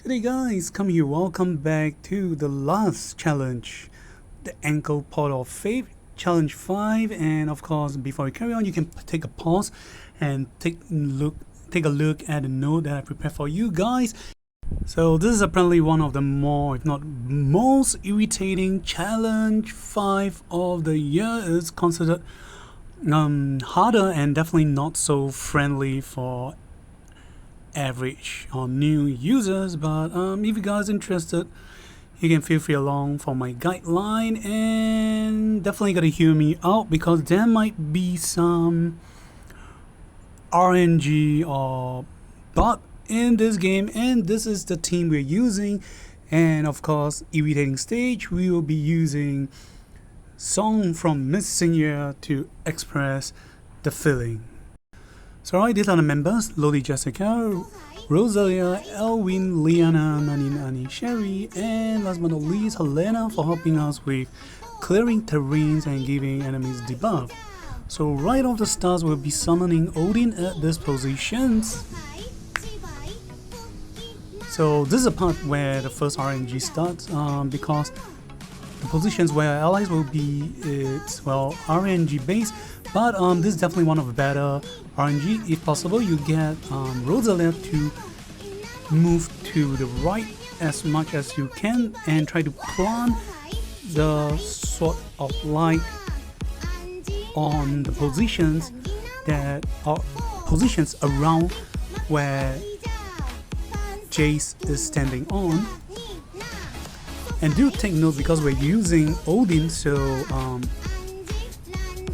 Good day guys, come here, welcome back to the last challenge, the ankle pot of faith, challenge 5. And of course, before we carry on, you can take a pause and take a look at the note that I prepared for you guys. So this is apparently one of the more, if not most irritating challenge 5 of the year. It's considered harder and definitely not so friendly for average or new users, but if you guys are interested, you can feel free along for my guideline, and definitely gotta hear me out because there might be some RNG or bug in this game, and this is the team we're using. And of course, irritating stage, we will be using song from Miss Xiinya to express the feeling. So alright, these are the members: Lodi, Jessica, Rosalia, Elwin, Liana, Nani, Sherry, and last but not least, Helena, for helping us with clearing terrains and giving enemies debuff. So right off the start, we'll be summoning Odin at these positions. So this is a part where the first RNG starts, because the positions where allies will be, it's well RNG based, but this is definitely one of the better RNG. If possible, you get Rosalia to move to the right as much as you can and try to plant the sort of light on the positions that are positions around where Jace is standing on. And do take note, because we're using Odin, so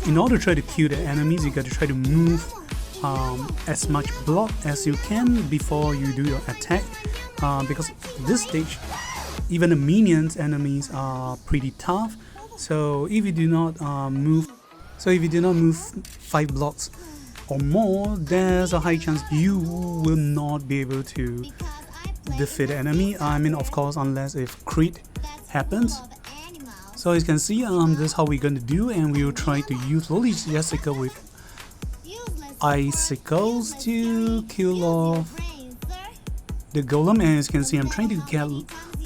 in order to try to kill the enemies, you got to try to move as much block as you can before you do your attack, because this stage even the minions enemies are pretty tough. So if you do not move 5 blocks or more, there's a high chance you will not be able to defeat the enemy. I mean, of course, unless if crit happens. So as you can see, this is how we're going to do, and we will try to use Lodi Jessica with icicles to kill off the golem. And as you can see, I'm trying to get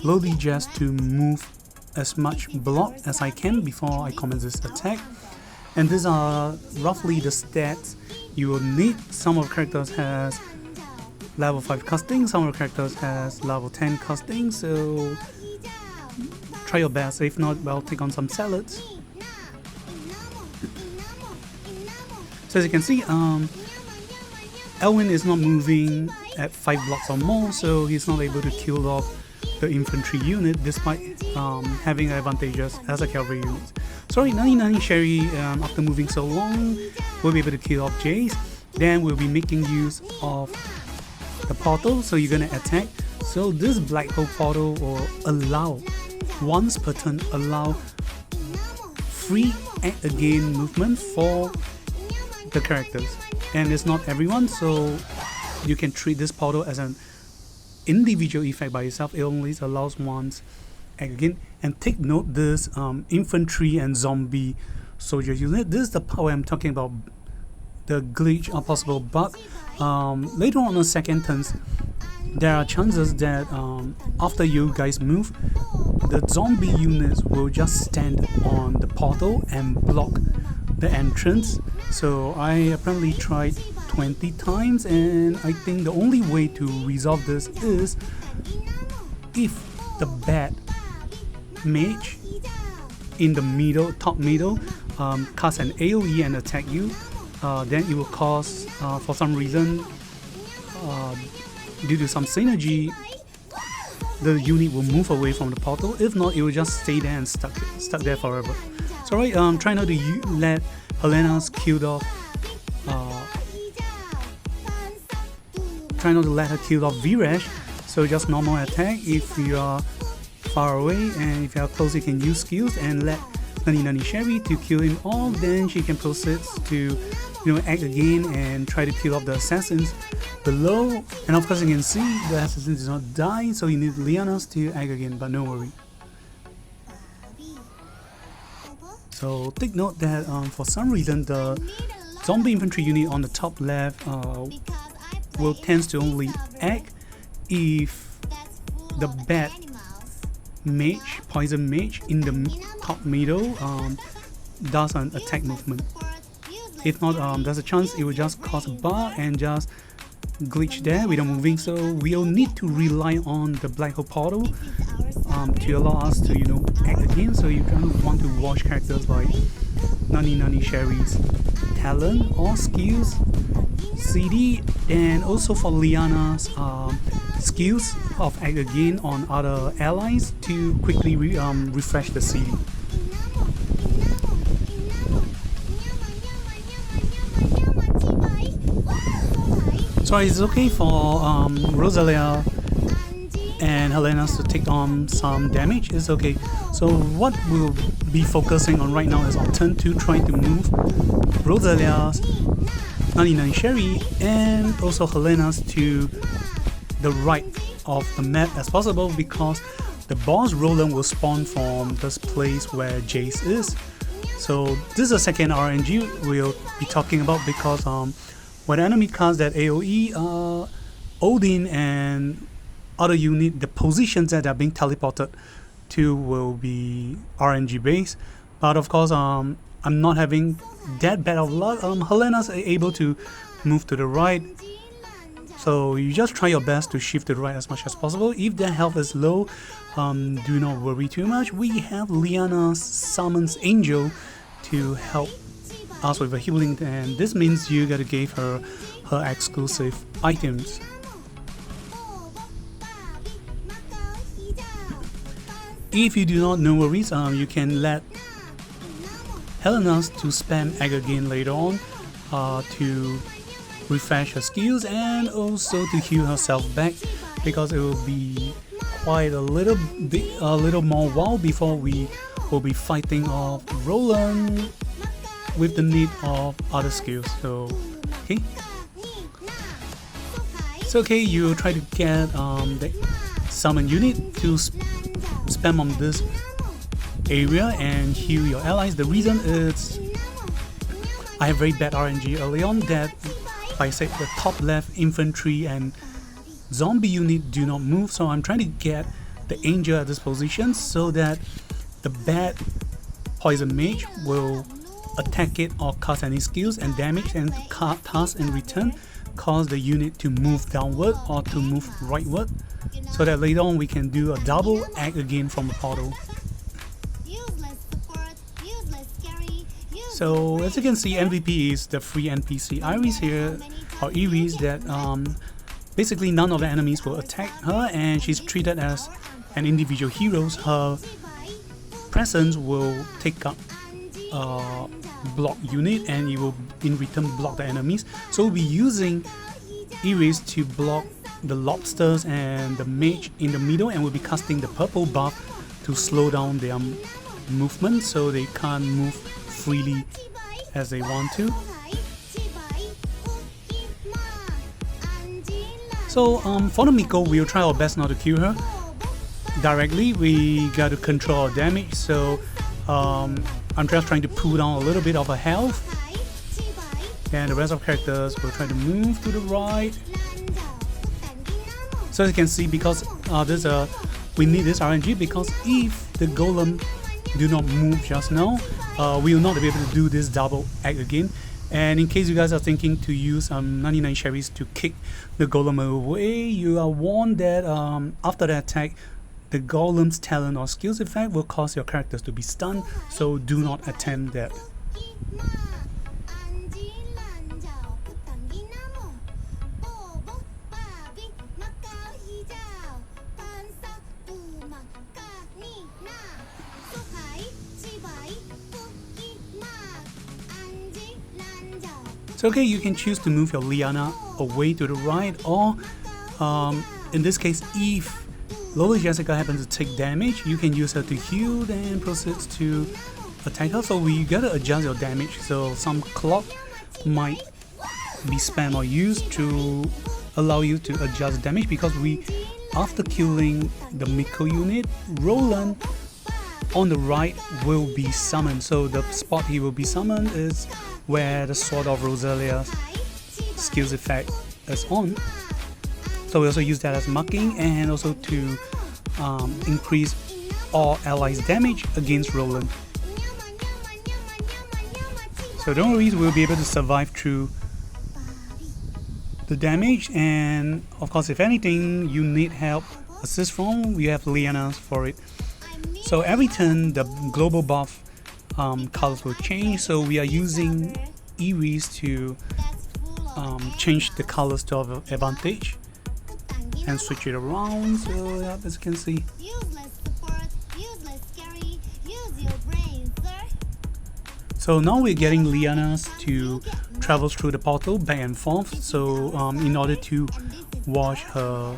Lodi Jess to move as much block as I can before I commence this attack. And these are roughly the stats you will need. Some of the characters has level 5 casting, some of the characters has level 10 casting, so try your best. If not, well, take on some salads. So as you can see, Elwin is not moving at 5 blocks or more, so he's not able to kill off the infantry unit despite having advantages as a cavalry unit. Sorry, Nani Sherry, after moving so long, will be able to kill off Jace. Then we'll be making use of the portal, so you're gonna attack. So this black hole portal will allow, once per turn, allow free act again movement for the characters, and it's not everyone, so you can treat this portal as an individual effect by itself. It only allows once act again. And take note, this infantry and zombie soldier unit, this is the part where I'm talking about the glitch or possible bug. Later on the second turns, there are chances that after you guys move, the zombie units will just stand on the portal and block the entrance. So I apparently tried 20 times, and I think the only way to resolve this is if the bad mage in the top middle casts an AoE and attack you, then it will cause, for some reason, due to some synergy, the unit will move away from the portal. If not, it will just stay there and stuck there forever. So right, try not to let Helena's killed off. Try not to let her kill off Viresh. So just normal attack if you are far away, and if you are close, you can use skills and let Nani Sherry to kill him off. Then she can proceed to act again and try to kill off the assassins below. And of course, you can see the assassin does not die, so you need Liana's to act again, but no worry. So take note that for some reason the zombie infantry unit on the top left will tend to only act if the bad mage, poison mage in the top middle does an attack movement. If not, there's a chance it will just cause a bug and just glitch there without moving. So we'll need to rely on the black hole portal to allow us to, you know, act again. So you kind of want to watch characters like Nani Sherry's talent or skills, CD, and also for Liana's skills of act again on other allies to quickly refresh the CD. So it's okay for Rosalia and Helena's to take on some damage. It's okay. So what we'll be focusing on right now is on turn 2, trying to move Rosalia's Nani Sherry and also Helena's to the right of the map as possible, because the boss Roland will spawn from this place where Jace is. So this is the second RNG we'll be talking about, because when enemy casts that AoE, Odin and other unit, the positions that are being teleported to will be RNG based. But of course, I'm not having that bad of luck. Helena's able to move to the right, so you just try your best to shift to the right as much as possible. If their health is low, do not worry too much. We have Liana's Summons Angel to help us with a healing, and this means you gotta give her her exclusive items. If you do not, no worries, you can let Helena's to spam egg again later on to refresh her skills and also to heal herself back, because it will be quite a little more while before we will be fighting off Roland with the need of other skills. So okay, it's okay. You try to get the summon unit to spam on this area and heal your allies. The reason is I have very bad RNG early on that I said the top left infantry and zombie unit do not move, so I'm trying to get the angel at this position so that the bad poison mage will attack it or cast any skills and damage, and cast in return cause the unit to move downward or to move rightward, so that later on we can do a double act again from the portal. So as you can see, MVP is the free NPC Iris here, or Iris, that basically none of the enemies will attack her and she's treated as an individual hero. Her presence will take up block unit and it will in return block the enemies. So we'll be using Iris to block the lobsters and the mage in the middle, and we'll be casting the purple buff to slow down their movement so they can't move freely as they want to. So for the Miko, we'll try our best not to kill her directly. We got to control our damage, so I'm just trying to pull down a little bit of her health, and the rest of characters will try to move to the right. So as you can see, because we need this RNG, because if the golem do not move just now, we will not be able to do this double act again. And in case you guys are thinking to use 99 cherries to kick the golem away, you are warned that after the attack, the golem's talent or skills effect will cause your characters to be stunned, so do not attempt that. So okay, you can choose to move your Liana away to the right, or in this case, if Lola Jessica happens to take damage, you can use her to heal and proceeds to attack her. So we gotta adjust your damage, so some clock might be spam or used to allow you to adjust damage, because after killing the Miko unit, Roland on the right will be summoned. So the spot he will be summoned is where the Sword of Rosalia's skills effect is on. So we also use that as marking, and also to increase all allies damage against Roland. So don't worry, we'll be able to survive through the damage, and of course if anything you need help assist from, we have Xiinya for it. So every turn the global buff colors will change, so we are using Iris to change the colors to our advantage and switch it around. So yeah, as you can see. So now we're getting Xiinya to travel through the portal back and forth, so in order to watch her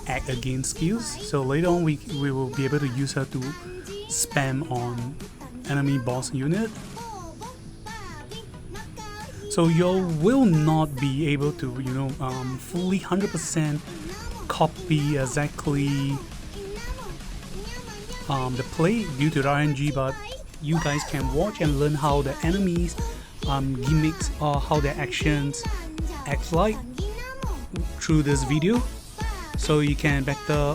act again skills. So later on we will be able to use her to spam on enemy boss unit. So you will not be able to, you know, fully 100% copy exactly the play due to the RNG, but you guys can watch and learn how the enemies gimmicks or how their actions act like through this video, so you can better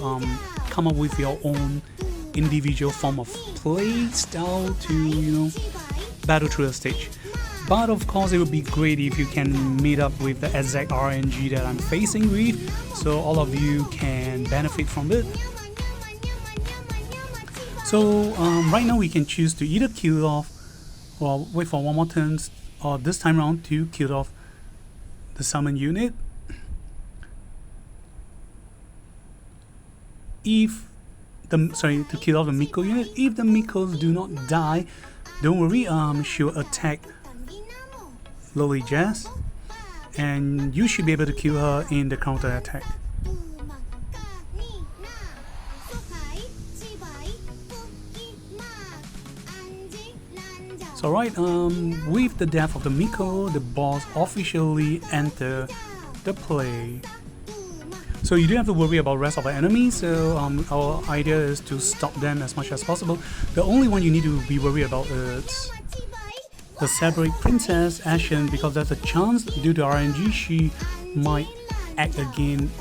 come up with your own individual form of play style to, you know, battle through the stage. But of course it would be great if you can meet up with the exact RNG that I'm facing with, so all of you can benefit from it. So right now we can choose to either kill off or wait for one more turn, or this time around to kill off the summon unit. If to kill off the Miko unit. If the Mikos do not die, don't worry, she'll attack Loli Jazz and you should be able to kill her in the counter attack. So right, with the death of the Miko, the boss officially enter the play. So you don't have to worry about rest of the enemies, so our idea is to stop them as much as possible. The only one you need to be worried about is the Separate Princess Ashen, because there's a chance due to RNG she might act against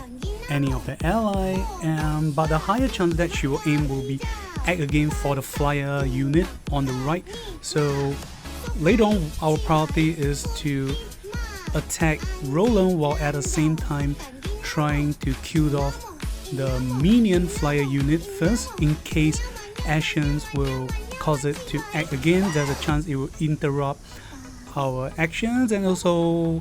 any of the ally, but the higher chance that she will aim will be act again for the flyer unit on the right. So later on our priority is to attack Roland while at the same time trying to kill off the minion flyer unit first, in case actions will cause it to act again. There's a chance it will interrupt our actions, and also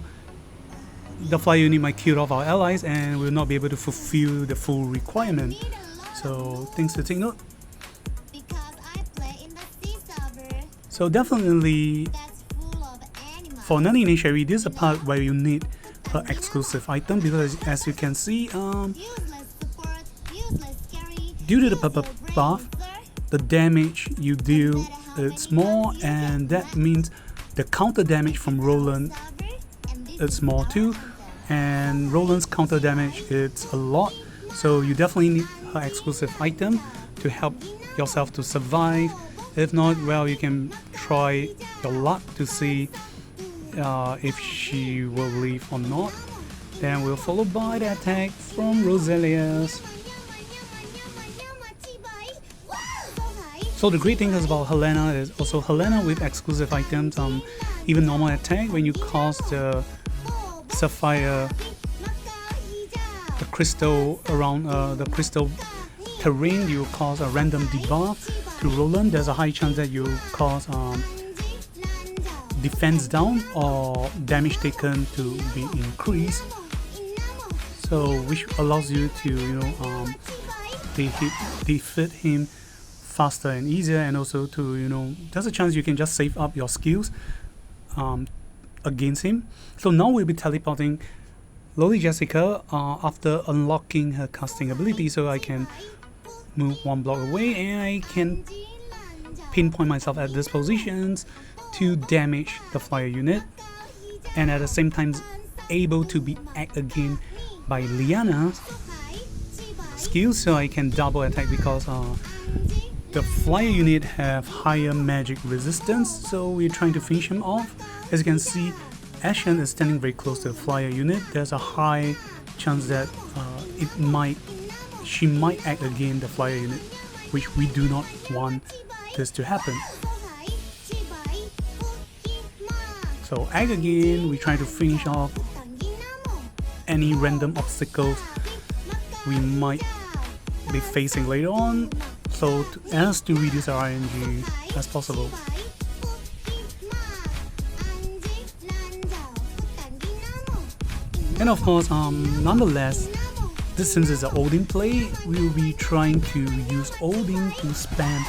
the flyer unit might kill off our allies and will not be able to fulfill the full requirement. So things to take note. So definitely for non-initiary, this is a part where you need her exclusive item, because as you can see, due to the purple buff, the damage you deal is more, and that means the counter damage from Roland is more too, and Roland's counter damage is a lot, so you definitely need her exclusive item to help yourself to survive. If not, well, you can try your luck to see if she will leave or not. Then we'll follow by the attack from Roselius. So the great thing is about Helena is also Helena with exclusive items, even normal attack, when you cast the Sapphire, the crystal around the crystal terrain, you cause a random debuff to Roland. There's a high chance that you cause defense down or damage taken to be increased, so which allows you to, you know, defeat him faster and easier, and also to, you know, there's a chance you can just save up your skills against him. So now we'll be teleporting Loli Jessica after unlocking her casting ability, so I can move one block away and I can pinpoint myself at these positions to damage the flyer unit, and at the same time able to be act again by Xiinya skills, so I can double attack, because the flyer unit have higher magic resistance, so we're trying to finish him off. As you can see, Ashen is standing very close to the flyer unit. There's a high chance that it might she might act again the flyer unit, which we do not want this to happen. So act again, we try to finish off any random obstacles we might be facing later on, so as to reduce our RNG as possible. And of course, nonetheless, since it's an Odin play, we will be trying to use Odin to spam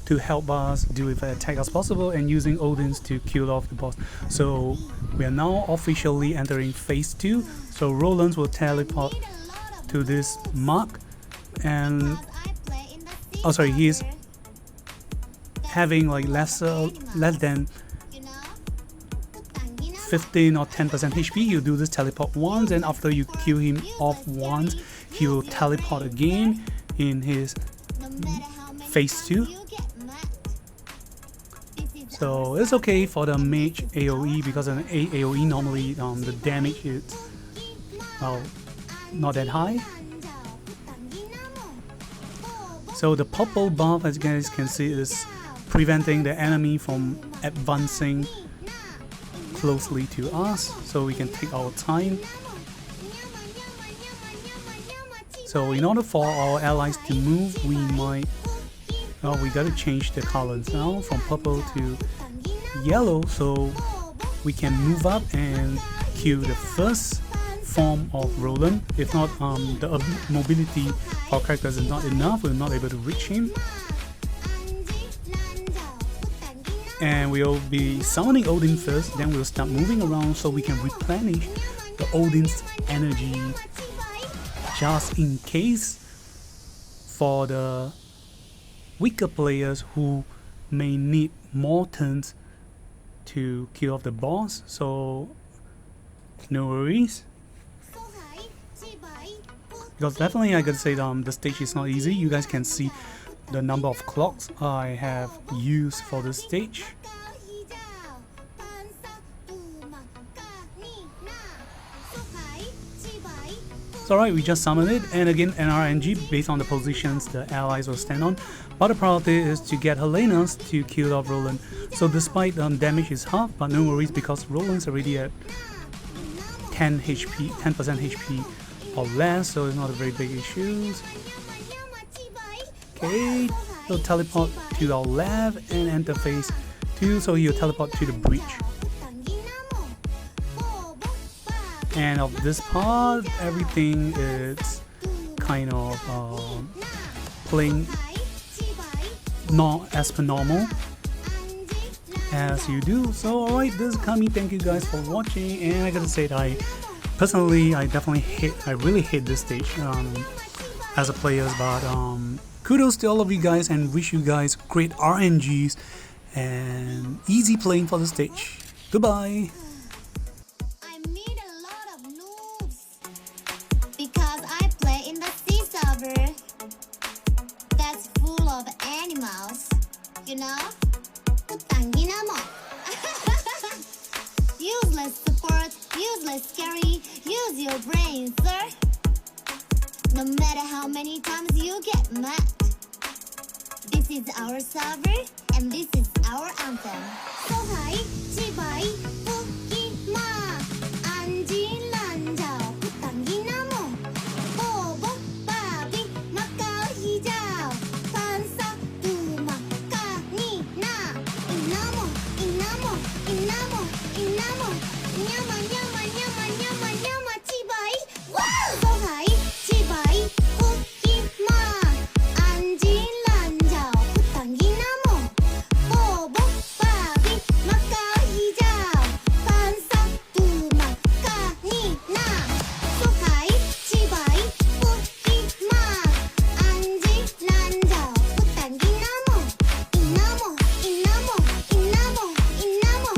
to help us do as much attack as possible, and using Odins to kill off the boss. So we are now officially entering phase 2. So Roland will teleport to this mark, and oh sorry, he's having like less than 15 or 10% HP. You do this teleport once, and after you kill him off once, he will teleport again in his phase 2. So it's okay for the mage AoE, because an AoE normally the damage is not that high. So the purple buff, as you guys can see, is preventing the enemy from advancing closely to us, so we can take our time. So in order for our allies to move, we gotta change the colors now from purple to yellow, so we can move up and kill the first form of Roland. If not, the mobility of our characters is not enough, we're not able to reach him. And we'll be summoning Odin first, then we'll start moving around so we can replenish the Odin's energy, just in case for the weaker players who may need more turns to kill off the boss. So no worries, because definitely I gotta say the stage is not easy. You guys can see the number of clocks I have used for this stage. It's alright, we just summoned it, and again an RNG based on the positions the allies will stand on, but the priority is to get Helena's to kill off Roland. So despite damage is half, but no worries, because Roland's already at 10% HP or less, so it's not a very big issue. Okay, he'll teleport to our left and enter phase 2, so he'll teleport to the breach. And of this part, everything is kind of playing not as per normal as you do. So alright, this is Kami, thank you guys for watching, and I gotta say that I really hate this stage as a player, but kudos to all of you guys, and wish you guys great RNGs and easy playing for the stage. Goodbye. I meet a lot of noobs because I play in the Sea Server that's full of animals, you know? Useless support, useless carry, use your brain, sir. No matter how many times you get mad, this is our server and this is our anthem. So high, chibai, puki ma, anji lanjao, putanginamo, bobo, babi, makao hijau, pansa, tuma, kani, na, inamo, inamo, inamo, inamo, nyama, nyama, nyama, nyama, nyama, chibai, wow! So high, chibai, puki ma, anji lanjao, putanginamo, bobo, babi, makao hijau, pansa, tuma, kani, na. So high, chibai, puki ma, anji lanjao, putanginamo, inamo, inamo, inamo, inamo,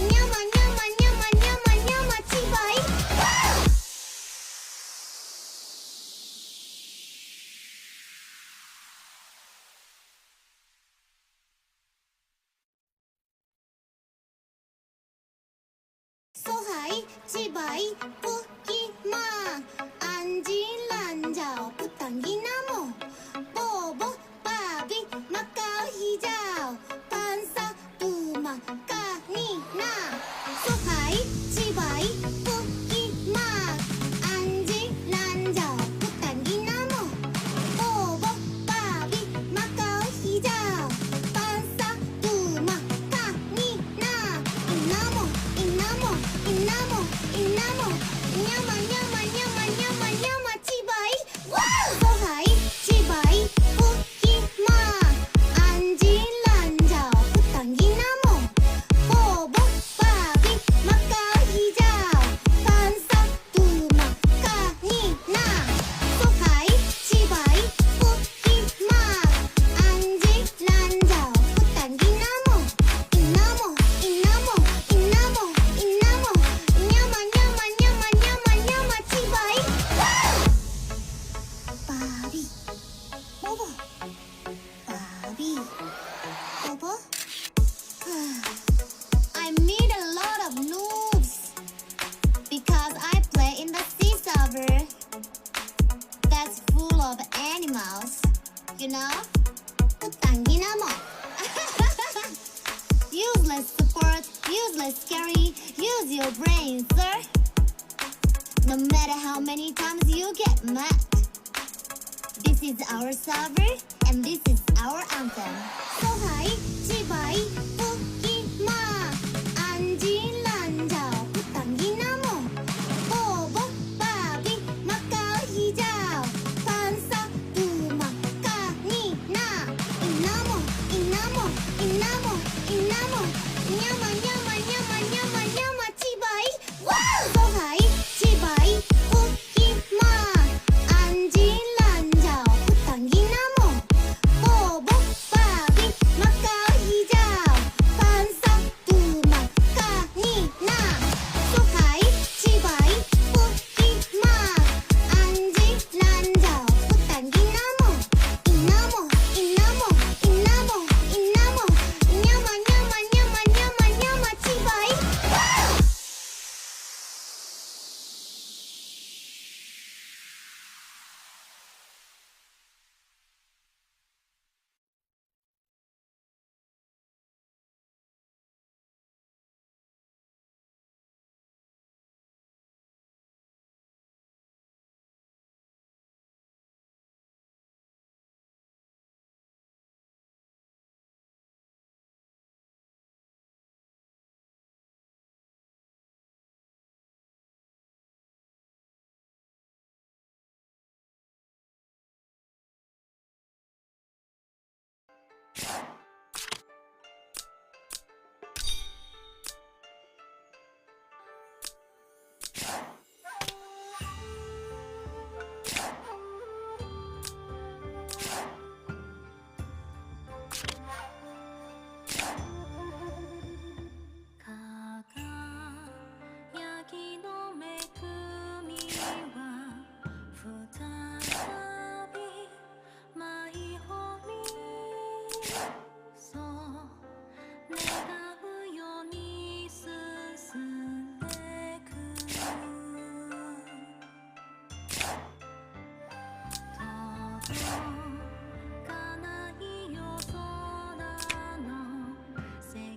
nyama, nyama, nyama, nyama, nyama, chibai, wow! So high, chibai, puki ma, anji lanjao, putanginamo. 당기나무 보보 바비 마카오 히자오 반사 두마 까니나 소하이 치바이 뿌끼마 안지 란자오 당기나무 보보 바비 마카오 히자오 반사 두마 까니나 이나무 이나무 이나무 이나무 냐마 냐마 냐마 냐마 냐마 치바이 와우 소하이 치바이 뿌끼마 안지 란자오 당기나무 보보 바비 마카오 히자오 반사 두마 까니나 소하이 치바이 뿌끼마 안지 란자오 당기나무 이나무 이나무 이나무 이나무 냐마 냐마 냐마 냐마 냐마 치바이 와우 바비 보보 바비 보보 I meet a lot of noobs because I play in the sea server that's full of animals, you know? 당기나무 useless support, useless carry, use your brain, sir. No matter how many times you get mad, this is our server and this is our anthem. 소하이 치바이 뿌끼마 안지 란자오 당기나무 보보 바비 마카오 히자오 반사 두마 까니나 이나무 이나무 이나무 이나무 냐마 냐마 냐마 냐마 냐마 치바이 와우 소하이 치바이 뿌끼마 안지 란자오 당기나무 보보 바비 마카오 히자오 반사 두마 까니나 소하이 치바이 뿌끼마 안지 란자오 당기나무 이나무 이나무 이나무 이나무 냐마 냐마 냐마 냐마 냐마 치바이 와우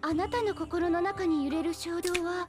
あなたの心の中に揺れる衝動は